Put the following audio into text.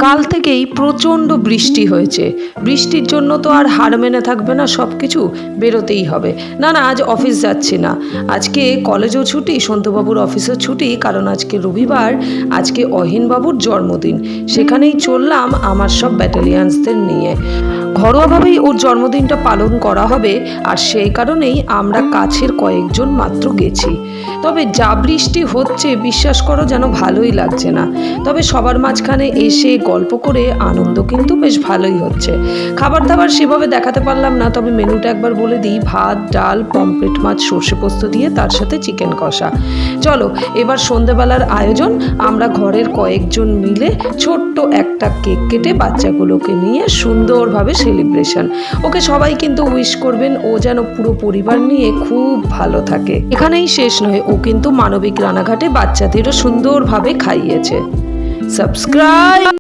কাল থেকেই প্রচণ্ড বৃষ্টি হয়েছে। বৃষ্টির জন্য তো আর হার মেনে থাকবে না, সব কিছু বেরোতেই হবে। না না, আজ অফিস যাচ্ছি না। আজকে কলেজও ছুটি, সন্তুবাবুর অফিসও ছুটি, কারণ আজকে রবিবার, আজকে অহিনবাবুর জন্মদিন। সেখানেই চললাম আমার সব ব্যাটালিয়ান্সদের নিয়ে। ঘরোয়াভাবেই ওর জন্মদিনটা পালন করা হবে, আর সেই কারণেই আমরা কাছের কয়েকজন মাত্র গেছি। তবে যা বৃষ্টি হচ্ছে, বিশ্বাস করো যেন ভালোই লাগছে না। তবে সবার মাঝখানে এসে গল্প করে আনন্দ কিন্তু বেশ ভালোই হচ্ছে। খাবার দাবার সেভাবে দেখাতে পারলাম না, তবে মেনুটা একবার বলে দিই: ভাত, ডাল, পমফ্রেট মাছ সর্ষে পোস্ত দিয়ে, তার সাথে চিকেন কষা। চলো এবার সন্ধেবেলার আয়োজন। আমরা ঘরের কয়েকজন মিলে ছোট্ট একটা কেক কেটে বাচ্চাগুলোকে নিয়ে সুন্দরভাবে সেলিব্রেশন। ওকে সবাই কিন্তু উইশ করবেন, ও যেন পুরো পরিবার নিয়ে খুব ভালো থাকে। এখানেই শেষ নয়, ও কিন্তু মানবিক রানাঘাটে বাচ্চাদেরও সুন্দরভাবে খাইয়েছে। সাবস্ক্রাইব।